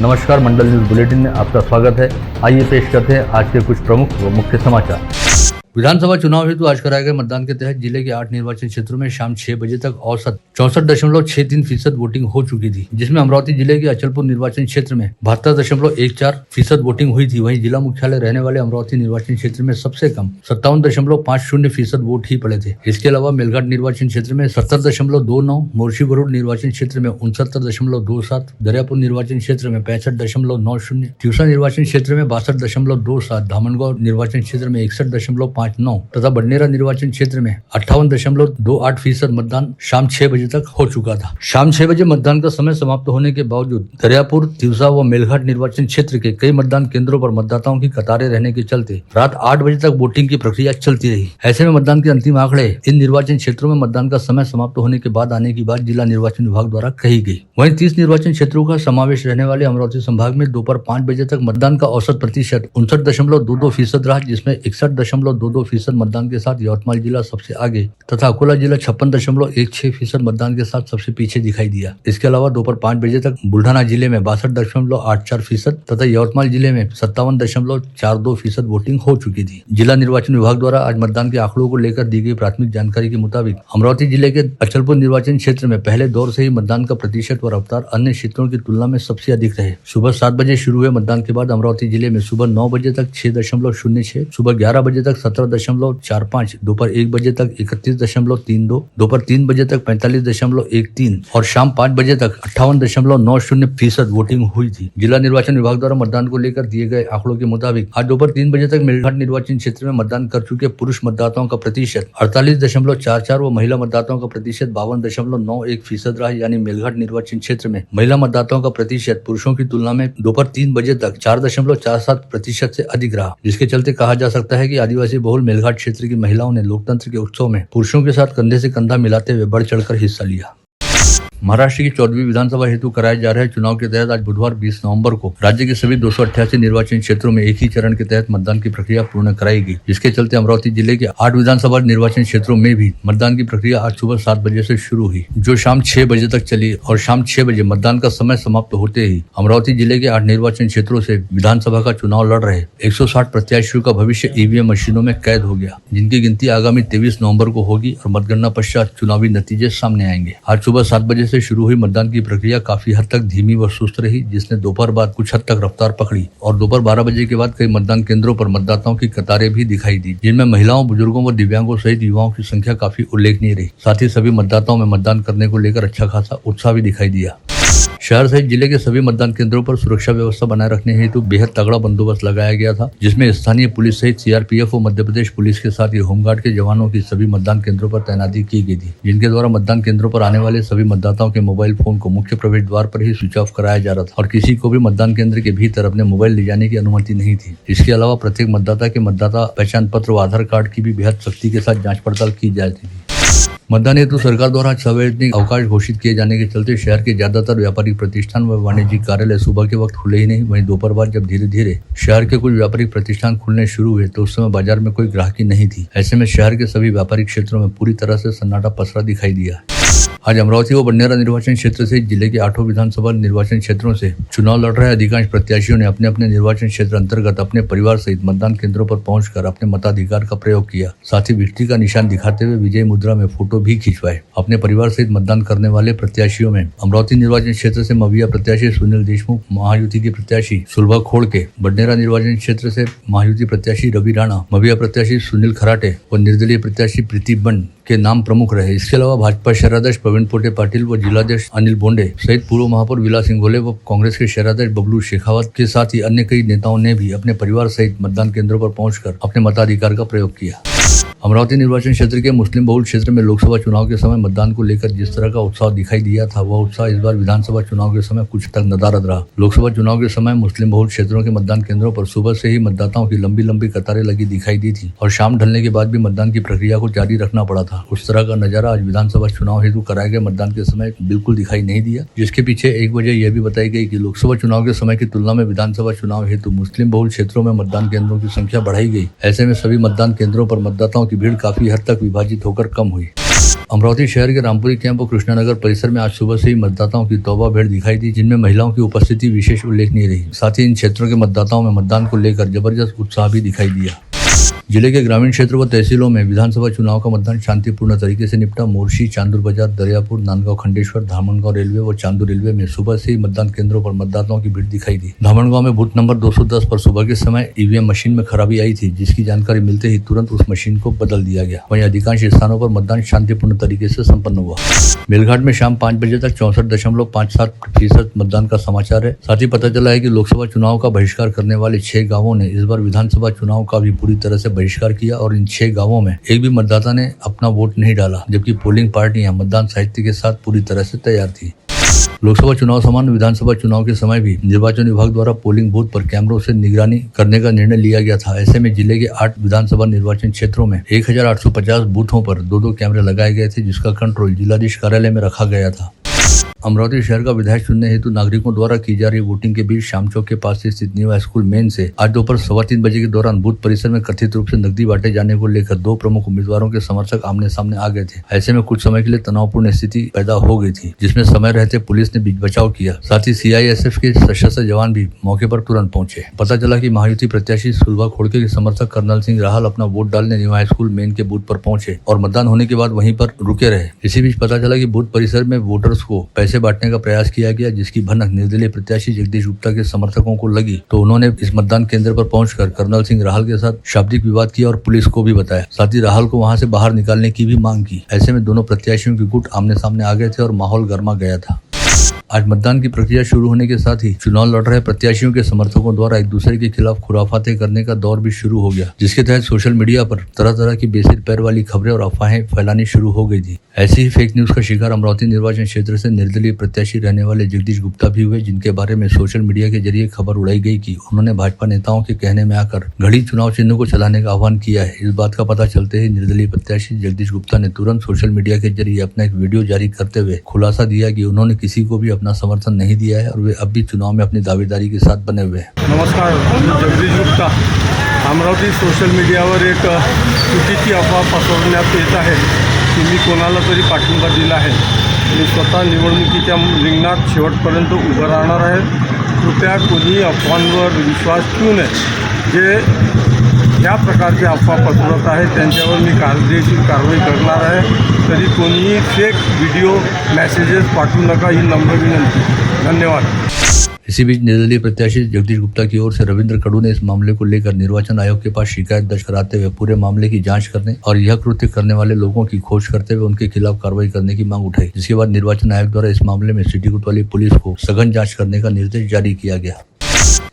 नमस्कार, मंडल news bulletin में आपका स्वागत है। आइए पेश करते हैं आज के कुछ प्रमुख व मुख्य समाचार। विधानसभा चुनाव हेतु आज कराए गए मतदान के तहत जिले के 8 निर्वाचन क्षेत्रों में शाम 6 बजे तक औसत 64.63% वोटिंग हो चुकी थी, जिसमें अमरावती जिले के अचलपुर निर्वाचन क्षेत्र में 72.14% वोटिंग हुई थी। वहीं जिला मुख्यालय रहने वाले अमरावती निर्वाचन क्षेत्र में सबसे कम 57.50% वोट ही पड़े थे। इसके अलावा मेलघाट निर्वाचन क्षेत्र में 70.29, मोर्शी बरूड निर्वाचन क्षेत्र में 69.27, दरियापुर निर्वाचन क्षेत्र में 65.90, तिवसा निर्वाचन क्षेत्र में 62.27, धामनगांव निर्वाचन क्षेत्र में 61.59 तथा बडनेरा निर्वाचन क्षेत्र में 58.28% मतदान शाम 6 बजे तक हो चुका था। शाम 6 बजे मतदान का समय समाप्त होने के बावजूद दरियापुर, तिवसा व मेलघाट निर्वाचन क्षेत्र के कई मतदान केंद्रों पर मतदाताओं की कतारें रहने के चलते रात 8 बजे तक वोटिंग की प्रक्रिया चलती रही। ऐसे में मतदान के अंतिम आंकड़े इन निर्वाचन क्षेत्रों में मतदान का समय समाप्त होने के बाद आने की बात जिला निर्वाचन विभाग द्वारा कही गई। वहीं 30 निर्वाचन क्षेत्रों का समावेश रहने वाले अमरावती संभाग में दोपहर 5 बजे तक मतदान का औसत प्रतिशत 59.22% रहा, जिसमें 61.22% मतदान के साथ यवतमाल जिला सबसे आगे तथा अकोला जिला 56.16% मतदान के साथ सबसे पीछे दिखाई दिया। इसके अलावा दोपहर 5 बजे तक बुल्ढाना जिले में 62.84% तथा यवतमाल जिले में 57.42% वोटिंग हो चुकी थी। जिला निर्वाचन विभाग द्वारा आज मतदान के आंकड़ों को लेकर दी गई प्राथमिक जानकारी के मुताबिक अमरावती जिले के अचलपुर निर्वाचन क्षेत्र में पहले दौर से ही मतदान का प्रतिशत व रफ्तार अन्य क्षेत्रों की तुलना में सबसे अधिक रहे। सुबह 7 बजे शुरू हुए मतदान के बाद अमरावती जिले में सुबह 9 बजे तक 6.06, सुबह 11 बजे तक 17.45, दोपहर 1 बजे तक 31.32, दोपहर 3 बजे तक 45.13 और शाम 5 बजे तक 58.90% वोटिंग हुई थी। जिला निर्वाचन विभाग द्वारा मतदान को लेकर दिए गए आंकड़ों के मुताबिक आज दोपहर 3 बजे तक मेलघाट निर्वाचन क्षेत्र में मतदान कर चुके पुरुष मतदाताओं का प्रतिशत 48.44 व महिला मतदाताओं का प्रतिशत 52.91% रहा। यानी मेलघाट निर्वाचन क्षेत्र में महिला मतदाताओं का प्रतिशत पुरुषों की तुलना में दोपहर 3 बजे तक 4.47% से अधिक रहा, जिसके चलते कहा जा सकता है कि आदिवासी बहुल मेलघाट क्षेत्र की महिलाओं ने लोकतंत्र के उत्सव में पुरुषों के साथ कंधे से कंधा मिलाते हुए बढ़ चढ़कर हिस्सा लिया। महाराष्ट्र की 14वीं विधानसभा हेतु कराए जा रहे चुनाव के तहत आज बुधवार 20 नवंबर को राज्य के सभी 288 निर्वाचन क्षेत्रों में एक ही चरण के तहत मतदान की प्रक्रिया पूर्ण कराई गई, जिसके चलते अमरावती जिले के 8 विधानसभा निर्वाचन क्षेत्रों में भी मतदान की प्रक्रिया आज सुबह 7 बजे से शुरू हुई, जो शाम 6 बजे तक चली और शाम 6 बजे मतदान का समय समाप्त होते ही अमरावती जिले के 8 निर्वाचन क्षेत्रों से विधानसभा का चुनाव लड़ रहे 160 प्रत्याशियों का भविष्य ईवीएम मशीनों में कैद हो गया, जिनकी गिनती आगामी 23 नवम्बर को होगी और मतगणना पश्चात चुनावी नतीजे सामने आएंगे। आज सुबह 7 बजे से शुरू हुई मतदान की प्रक्रिया काफी हद तक धीमी व सुस्त रही, जिसने दोपहर बाद कुछ हद तक रफ्तार पकड़ी और दोपहर 12 बजे के बाद कई मतदान केंद्रों पर मतदाताओं की कतारें भी दिखाई दी, जिनमें महिलाओं, बुजुर्गों व दिव्यांगों सहित युवाओं की संख्या काफी उल्लेखनीय रही। साथ ही सभी मतदाताओं में मतदान करने को लेकर अच्छा खासा उत्साह भी दिखाई दिया। शहर सहित जिले के सभी मतदान केंद्रों पर सुरक्षा व्यवस्था बनाए रखने हेतु बेहद तगड़ा बंदोबस्त लगाया गया था, जिसमें स्थानीय पुलिस सहित सीआरपीएफ और मध्य प्रदेश पुलिस के साथ ही होमगार्ड के जवानों की सभी मतदान केंद्रों पर तैनाती की गई थी, जिनके द्वारा मतदान केंद्रों पर आने वाले सभी मतदाताओं के मोबाइल फोन को मुख्य प्रवेश द्वार पर ही स्विच ऑफ कराया जा रहा था और किसी को भी मतदान केंद्र के भीतर अपने मोबाइल ले जाने की अनुमति नहीं थी। इसके अलावा प्रत्येक मतदाता के मतदाता पहचान पत्र व आधार कार्ड की भी बेहद सख्ती के साथ जाँच पड़ताल की जाती थी। मतदान हेतु सरकार द्वारा सार्वजनिक अवकाश घोषित किए जाने के चलते शहर के ज्यादातर व्यापारिक प्रतिष्ठान व वाणिज्यिक कार्यालय सुबह के वक्त खुले ही नहीं। वहीं दोपहर बाद जब धीरे धीरे शहर के कुछ व्यापारिक प्रतिष्ठान खुलने शुरू हुए तो उस समय बाजार में कोई ग्राहकी नहीं थी। ऐसे में शहर के सभी व्यापारिक क्षेत्रों में पूरी तरह से सन्नाटा पसरा दिखाई दिया। आज अमरावती व बडनेरा निर्वाचन क्षेत्र से जिले के 8 विधानसभा निर्वाचन क्षेत्रों से चुनाव लड़ रहे अधिकांश प्रत्याशियों ने अपने अपने निर्वाचन क्षेत्र अंतर्गत अपने परिवार सहित मतदान केंद्रों पर पहुंचकर अपने मताधिकार का प्रयोग किया। साथ ही विजयी का निशान दिखाते हुए विजय मुद्रा में फोटो भी खिंचवाए। अपने परिवार सहित मतदान करने वाले प्रत्याशियों में अमरावती निर्वाचन क्षेत्र से मविया प्रत्याशी सुनील देशमुख, महायुति की प्रत्याशी सुलभा खोड़के, बडनेरा निर्वाचन क्षेत्र से महायुति प्रत्याशी रवि राणा, मविया प्रत्याशी सुनील खराटे व निर्दलीय प्रत्याशी प्रीति बंड के नाम प्रमुख रहे। इसके अलावा भाजपा शहराध्यक्ष प्रवीण पोटे पाटिल व जिलाध्यक्ष अनिल बोंडे सहित पूर्व महापौर विलास सिंघोले व कांग्रेस के शहराध्यक्ष बबलू शेखावत के साथ ही अन्य कई नेताओं ने भी अपने परिवार सहित मतदान केंद्रों पर पहुंचकर अपने मताधिकार का प्रयोग किया। अमरावती निर्वाचन क्षेत्र के मुस्लिम बहुल क्षेत्र में लोकसभा चुनाव के समय मतदान को लेकर जिस तरह का उत्साह दिखाई दिया था, वह उत्साह इस बार विधानसभा चुनाव के समय कुछ तक नदारद रहा। लोकसभा चुनाव के समय मुस्लिम बहुल क्षेत्रों के मतदान केंद्रों पर सुबह से ही मतदाताओं की लंबी लंबी कतारें लगी दिखाई दी थी और शाम ढलने के बाद भी मतदान की प्रक्रिया को जारी रखना पड़ा था। उस तरह का नजारा आज विधानसभा चुनाव हेतु कराए गए मतदान के समय बिल्कुल दिखाई नहीं दिया, जिसके पीछे एक वजह यह भी बताई गई कि लोकसभा चुनाव के समय की तुलना में विधानसभा चुनाव हेतु मुस्लिम बहुल क्षेत्रों में मतदान केंद्रों की संख्या बढ़ाई गई। ऐसे में सभी मतदान केंद्रों पर मतदाताओं की भीड़ काफी हद तक विभाजित होकर कम हुई। अमरावती शहर के रामपुरी कैंप और कृष्णानगर परिसर में आज सुबह से ही मतदाताओं की तौबा भीड़ दिखाई दी, जिनमें महिलाओं की उपस्थिति विशेष उल्लेखनीय रही। साथ ही इन क्षेत्रों के मतदाताओं में मतदान को लेकर जबरदस्त उत्साह भी दिखाई दिया। जिले के ग्रामीण क्षेत्र व तहसीलों में विधानसभा चुनाव का मतदान शांतिपूर्ण तरीके से निपटा। मोर्शी, चांदूर बाजार, दरियापुर, नांदगांव खंडेश्वर, धामनगांव रेलवे व चांदूर रेलवे में सुबह से ही मतदान केंद्रों पर मतदाताओं की भीड़ दिखाई दी। धामनगांव में बूथ नंबर 210 पर सुबह के समय ईवीएम मशीन में खराबी आई थी, जिसकी जानकारी मिलते ही तुरंत उस मशीन को बदल दिया गया। वहीं अधिकांश स्थानों पर मतदान शांतिपूर्ण तरीके से संपन्न हुआ। मेलघाट में शाम 5 बजे तक 64.57% मतदान का समाचार है। साथ ही पता चला है कि लोकसभा चुनाव का बहिष्कार करने वाले 6 गाँवों ने इस बार विधानसभा चुनाव का भी पूरी तरह से बहिष्कार किया और इन 6 गांवों में एक भी मतदाता ने अपना वोट नहीं डाला, जबकि पोलिंग पार्टियां मतदान साहित्य के साथ पूरी तरह से तैयार थी। लोकसभा चुनाव समान विधानसभा चुनाव के समय भी निर्वाचन विभाग द्वारा पोलिंग बूथ पर कैमरों से निगरानी करने का निर्णय लिया गया था। ऐसे में जिले के 8 विधानसभा निर्वाचन क्षेत्रों में 1850 बूथों पर 2-2 कैमरे लगाए गए थे, जिसका कंट्रोल जिलाधीश कार्यालय में रखा गया था। अमरावती शहर का विधायक चुनने हेतु नागरिकों द्वारा की जा रही वोटिंग के बीच शाम चौक के पास स्थित न्यू हाई स्कूल मेन से आज दोपहर 3:15 बजे के दौरान बूथ परिसर में कथित रूप से नकदी बांटे जाने को लेकर 2 प्रमुख उम्मीदवारों के समर्थक आमने सामने आ गए थे। ऐसे में कुछ समय के लिए तनावपूर्ण स्थिति पैदा हो गई थी, जिसमें समय रहते पुलिस ने बीच बचाव किया। साथ ही CISF के सशस्त्र जवान भी मौके पर तुरंत पहुंचे। पता चला कि महायुति प्रत्याशी सुलभा खोड़के के समर्थक कर्नल सिंह राहल अपना वोट डालने न्यू हाई स्कूल मेन के बूथ पर पहुंचे और मतदान होने के बाद वहीं पर रुके रहे। इसी बीच पता चला कि बूथ परिसर में वोटर्स को पैसे बांटने का प्रयास किया गया, जिसकी भनक निर्दलीय प्रत्याशी जगदीश गुप्ता के समर्थकों को लगी तो उन्होंने इस मतदान केंद्र पर पहुंचकर कर्नल सिंह राहल के साथ शाब्दिक विवाद किया और पुलिस को भी बताया। साथ ही राहल को वहां से बाहर निकालने की भी मांग की। ऐसे में दोनों प्रत्याशियों के गुट आमने सामने आ गए थे और माहौल गर्मा गया था। आज मतदान की प्रक्रिया शुरू होने के साथ ही चुनाव लड़ रहे प्रत्याशियों के समर्थकों द्वारा एक दूसरे के खिलाफ खुराफाते करने का दौर भी शुरू हो गया, जिसके तहत सोशल मीडिया पर तरह तरह की बेसिर पैर वाली खबरें और अफवाहें फैलानी शुरू हो गई थी। ऐसी ही फेक न्यूज का शिकार अमरावती निर्वाचन क्षेत्र से निर्दलीय प्रत्याशी रहने वाले जगदीश गुप्ता भी हुए, जिनके बारे में सोशल मीडिया के जरिए खबर उड़ाई गई कि उन्होंने भाजपा नेताओं के कहने में आकर घड़ी चुनाव चिन्ह को चलाने का आह्वान किया है। इस बात का पता चलते ही निर्दलीय प्रत्याशी जगदीश गुप्ता ने तुरंत सोशल मीडिया के जरिए अपना एक वीडियो जारी करते हुए खुलासा दिया कि उन्होंने किसी को भी अपना समर्थन नहीं दिया है और वे अब भी चुनाव में अपनी दावेदारी के साथ बने हुए हैं। नमस्कार, मी जगदीश गुप्ता। अमरावती सोशल मीडियावर एक चुकीची अफवा पसरवण्यात येत आहे की मी कोणाला तरी पाठिंबा दिला आहे। मी स्वतः निवडणुकीच्या रिंगणात शेवटपर्यंत उभं राहणार आहे। कृपया कोणी अफवांवर विश्वास ठेवू नये। जे या प्रकारचे अफवा पसरवत आहे त्यांच्यावर मी कायदेशीर कारवाई करणार आहे। तरी कोणीही फेक व्हिडिओ मेसेजेस पाठवू नका, ही नम्र विनंती। धन्यवाद। इसी बीच निर्दलीय प्रत्याशी जगदीश गुप्ता की ओर से रविंद्र कडू ने इस मामले को लेकर निर्वाचन आयोग के पास शिकायत दर्ज कराते हुए पूरे मामले की जांच करने और यह कृत्य करने वाले लोगों की खोज करते हुए उनके खिलाफ कार्रवाई करने की मांग उठाई, जिसके बाद निर्वाचन आयोग द्वारा इस मामले में सिटी कोतवाली पुलिस को सघन जांच करने का निर्देश जारी किया गया।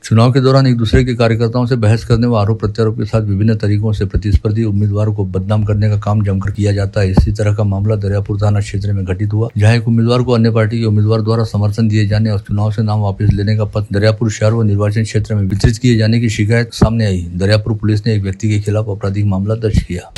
चुनाव के दौरान एक दूसरे के कार्यकर्ताओं से बहस करने व आरोप प्रत्यारोप के साथ विभिन्न तरीकों से प्रतिस्पर्धी उम्मीदवारों को बदनाम करने का काम जमकर किया जाता है। इसी तरह का मामला दरियापुर थाना क्षेत्र में घटित हुआ, जहां एक उम्मीदवार को अन्य पार्टी के उम्मीदवार द्वारा समर्थन दिए जाने और चुनाव से नाम वापस लेने का पत्र दरियापुर शहर व निर्वाचन क्षेत्र में वितरित किए जाने की शिकायत सामने आई। दरियापुर पुलिस ने एक व्यक्ति के खिलाफ आपराधिक मामला दर्ज किया।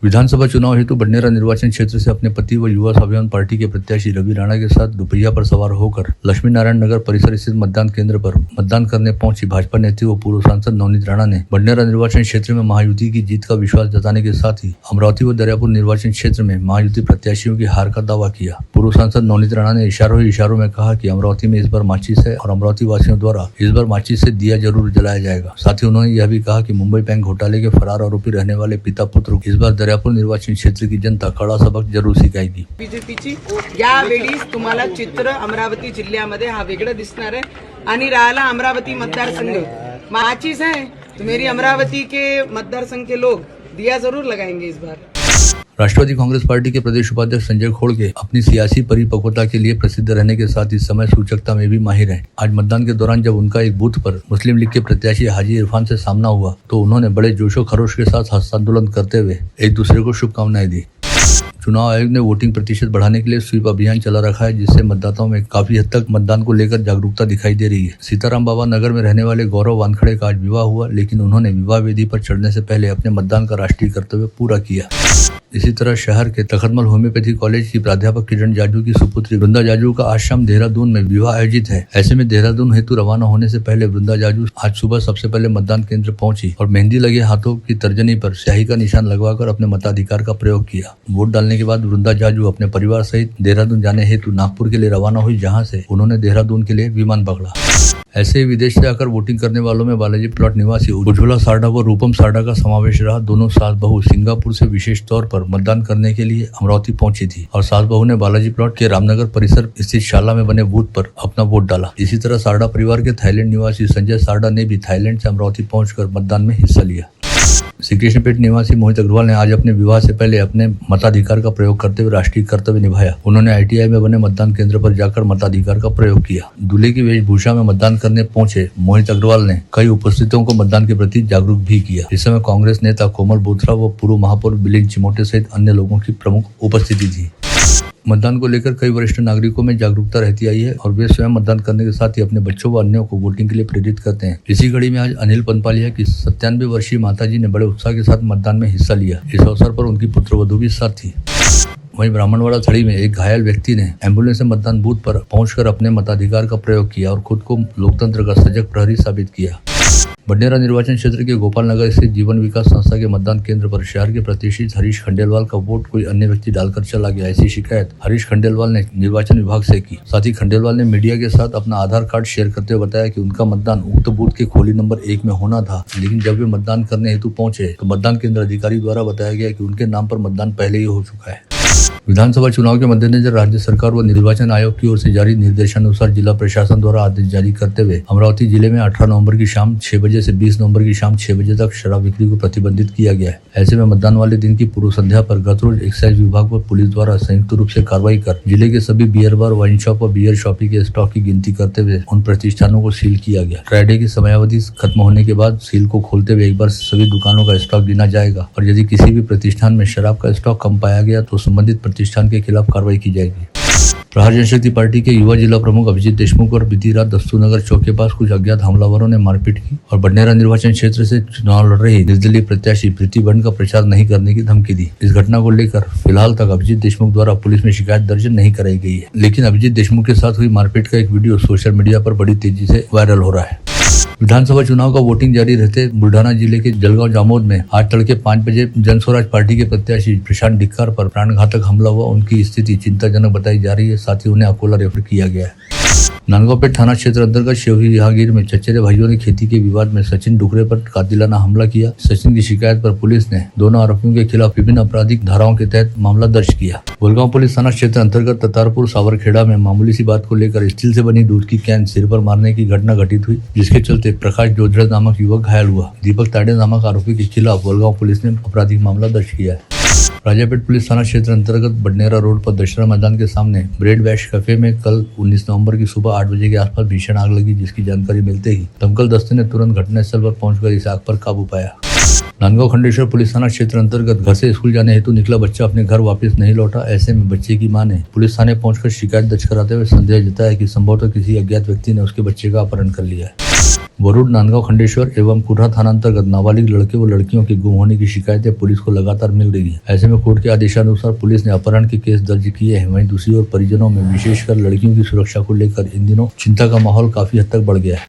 विधानसभा चुनाव हेतु बडनेरा निर्वाचन क्षेत्र से अपने पति व युवा स्वाभिमान पार्टी के प्रत्याशी रवि राणा के साथ दुपहिया पर सवार होकर लक्ष्मी नारायण नगर परिसर स्थित मतदान केंद्र पर मतदान करने पहुंची भाजपा नेत्री व पूर्व सांसद नवनीत राणा ने बडनेरा निर्वाचन क्षेत्र में महायुति की जीत का विश्वास जताने के साथ ही अमरावती व दरियापुर निर्वाचन क्षेत्र में महायुति प्रत्याशियों की हार का दावा किया। पूर्व सांसद नवनीत राणा ने इशारों में कहा कि अमरावती में इस बार माचिस है और अमरावती वासियों द्वारा इस बार माचिस से दिया जरूर जलाया जाएगा। साथ ही उन्होंने यह भी कहा कि मुंबई बैंक घोटाले के फरार आरोपी रहने वाले पिता पुत्र इस बार दरियापुर निर्वाचन क्षेत्र की जनता कड़ा सबक जरूर शिकायगी। बीजेपीची यावेळी तुम्हाला चित्र अमरावती जिल्ह्यामध्ये हा वेगळं दिसणार आहे आणि राहिला अमरावती मतदारसंघ माचिस है तो मेरी अमरावती के मतदारसंघ के लोग दिया जरूर लगाएंगे इस बार। राष्ट्रवादी कांग्रेस पार्टी के प्रदेश उपाध्यक्ष संजय खोड़के अपनी सियासी परिपक्वता के लिए प्रसिद्ध रहने के साथ ही समय सूचकता में भी माहिर हैं। आज मतदान के दौरान जब उनका एक बूथ पर मुस्लिम लीग के प्रत्याशी हाजी इरफान से सामना हुआ तो उन्होंने बड़े जोशो खरोश के साथ हस्तांदोलन करते हुए एक दूसरे को शुभकामनाएं दी। चुनाव आयोग ने वोटिंग प्रतिशत बढ़ाने के लिए स्वीप अभियान चला रखा है, जिससे मतदाताओं में काफी हद तक मतदान को लेकर जागरूकता दिखाई दे रही है। सीताराम बाबा नगर में रहने वाले गौरव वानखड़े का आज विवाह हुआ, लेकिन उन्होंने विवाह वेदी पर चढ़ने से पहले अपने मतदान का राष्ट्रीय कर्तव्य पूरा किया। इसी तरह शहर के तखतमल होम्योपैथी कॉलेज की प्राध्यापक किरण जाजू की सुपुत्री वृंदा जाजू का आज शाम देहरादून में विवाह आयोजित है। ऐसे में देहरादून हेतु रवाना होने से पहले वृंदा जाजू आज सुबह सबसे पहले मतदान केंद्र पहुंची और मेहंदी लगे हाथों की तर्जनी पर स्याही का निशान लगवाकर अपने मताधिकार का प्रयोग किया। वोट डालने के बाद वृंदा जाजू अपने परिवार सहित देहरादून जाने हेतु नागपुर के लिए रवाना हुई, जहां से उन्होंने देहरादून के लिए विमान पकड़ा। ऐसे ही विदेश से आकर वोटिंग करने वालों में बालाजी प्लॉट निवासी उज्ज्वला सारडा व रूपम सारडा का समावेश रहा। दोनों सास बहू सिंगापुर से विशेष तौर पर मतदान करने के लिए अमरावती पहुंची थी और सास बहू ने बालाजी प्लॉट के रामनगर परिसर स्थित शाला में बने बूथ पर अपना वोट डाला। इसी तरह सारडा परिवार के थाईलैंड निवासी संजय सारडा ने भी थाईलैंड से अमरावती पहुंचकर मतदान में हिस्सा लिया। श्री कृष्णपेट निवासी मोहित अग्रवाल ने आज अपने विवाह से पहले अपने मताधिकार का प्रयोग करते हुए राष्ट्रीय कर्तव्य निभाया। उन्होंने ITI में बने मतदान केंद्र पर जाकर मताधिकार का प्रयोग किया। दूल्हे की वेशभूषा में मतदान करने पहुंचे मोहित अग्रवाल ने कई उपस्थितों को मतदान के प्रति जागरूक भी किया। इस समय कांग्रेस नेता कोमल बोथरा व पूर्व महापौर बिलिन चिमोटे सहित अन्य लोगों की प्रमुख उपस्थिति थी। मतदान को लेकर कई वरिष्ठ नागरिकों में जागरूकता रहती आई है और वे स्वयं मतदान करने के साथ ही अपने बच्चों व अन्यों को वोटिंग के लिए प्रेरित करते हैं। इसी कड़ी में आज अनिल पंपालिया की 97 वर्षीय माताजी ने बड़े उत्साह के साथ मतदान में हिस्सा लिया। इस अवसर पर उनकी पुत्रवधू भी साथ थी। वहीं ब्राह्मणवाड़ा थड़ी में एक घायल व्यक्ति ने एम्बुलेंस से मतदान बूथ पर पहुंचकर अपने मताधिकार का प्रयोग किया और खुद को लोकतंत्र का सजग प्रहरी साबित किया। बडनेरा निर्वाचन क्षेत्र के गोपाल नगर स्थित जीवन विकास संस्था के मतदान केंद्र पर शहर के प्रतिष्ठित हरीश खंडेलवाल का वोट कोई अन्य व्यक्ति डालकर चला गया, ऐसी शिकायत हरीश खंडेलवाल ने निर्वाचन विभाग से की। साथ ही खंडेलवाल ने मीडिया के साथ अपना आधार कार्ड शेयर करते हुए बताया कि उनका मतदान उक्त बूथ के खोली नंबर 1 में होना था, लेकिन जब वे मतदान करने हेतु पहुंचे तो मतदान केंद्र अधिकारी द्वारा बताया गया कि उनके नाम पर मतदान पहले ही हो चुका है। विधानसभा चुनाव के मद्देनजर राज्य सरकार व निर्वाचन आयोग की ओर से जारी निर्देशानुसार जिला प्रशासन द्वारा आदेश जारी करते हुए अमरावती जिले में 18 नवंबर की शाम 6 बजे से 20 नवंबर की शाम 6 बजे तक शराब बिक्री को प्रतिबंधित किया गया है। ऐसे में मतदान वाले दिन की पूर्व संध्या पर गत रोज एक्साइज विभाग व पुलिस द्वारा संयुक्त रूप से कार्रवाई कर जिले के सभी बियर बार, वाइन शॉप व बियर शॉपी के स्टॉक की गिनती करते हुए उन प्रतिष्ठानों को सील किया गया। फ्राइडे की समयावधि खत्म होने के बाद सील को खोलते हुए एक बार सभी दुकानों का स्टॉक गिना जाएगा और यदि किसी भी प्रतिष्ठान में शराब का स्टॉक कम पाया गया तो संबंधित प्रतिष्ठान के खिलाफ कार्रवाई की जाएगी। प्रहार जनशक्ति पार्टी के युवा जिला प्रमुख अभिजीत देशमुख और बीती रात दस्तूनगर चौक के पास कुछ अज्ञात हमलावरों ने मारपीट की और बडनेरा निर्वाचन क्षेत्र से चुनाव लड़ रही निर्दलीय प्रत्याशी प्रीति बंड का प्रचार नहीं करने की धमकी दी। इस घटना को लेकर फिलहाल तक अभिजीत देशमुख द्वारा पुलिस में शिकायत दर्ज नहीं कराई गई है, लेकिन अभिजीत देशमुख के साथ हुई मारपीट का एक वीडियो सोशल मीडिया पर बड़ी तेजी से वायरल हो रहा है। विधानसभा चुनाव का वोटिंग जारी रहते बुल्ढाना जिले के जलगांव जामोद में आज तड़के 5 बजे जन स्वराज पार्टी के प्रत्याशी प्रशांत डिक्कार पर प्राणघातक हमला हुआ। उनकी स्थिति चिंताजनक बताई जा रही है, साथ ही उन्हें अकोला रेफर किया गया है। नांदगांवपेट थाना क्षेत्र अंतर्गत शेवही जहांगीर में चचेरे भाइयों ने खेती के विवाद में सचिन डुकरे पर कातिलाना हमला किया। सचिन की शिकायत पर पुलिस ने दोनों आरोपियों के खिलाफ विभिन्न आपराधिक धाराओं के तहत मामला दर्ज किया। गोलगांव पुलिस थाना क्षेत्र अंतर्गत ततारपुर सावरखेड़ा में मामूली सी बात को लेकर स्टील से बनी दूध की कैन सिर पर मारने की घटना घटित हुई, जिसके चलते प्रकाश जोधड़ा नामक युवक घायल हुआ। दीपक ताड़े नामक आरोपी के खिलाफ गोलगांव पुलिस ने आपराधिक मामला दर्ज किया है। राजापेट पुलिस थाना क्षेत्र अंतर्गत बडनेरा रोड पर दशहरा मैदान के सामने ब्रेड वैश कैफे में कल 19 नवंबर की सुबह 8 बजे के आसपास भीषण आग लगी, जिसकी जानकारी मिलते ही दमकल दस्ते ने तुरंत घटनास्थल पर पहुंचकर इस आग पर काबू पाया। नांदगांव खंडेश्वर पुलिस थाना क्षेत्र अंतर्गत घर से स्कूल जाने हेतु निकला बच्चा अपने घर वापस नहीं लौटा। ऐसे में बच्चे की मां ने पुलिस थाने पहुंचकर शिकायत दर्ज कराते हुए संदेह जताया कि संभवतः किसी अज्ञात व्यक्ति ने उसके बच्चे का अपहरण कर लिया है। वरुड, नांदगांव खंडेश्वर एवं कुर्रा थाना अंतर्गत नाबालिग लड़के व लड़कियों के गुम होने की शिकायतें पुलिस को लगातार मिल रही है। ऐसे में कोर्ट के आदेशानुसार पुलिस ने अपहरण के केस दर्ज किए हैं। वहीं दूसरी ओर परिजनों में विशेषकर लड़कियों की सुरक्षा को लेकर इन दिनों चिंता का माहौल काफी हद तक बढ़ गया है।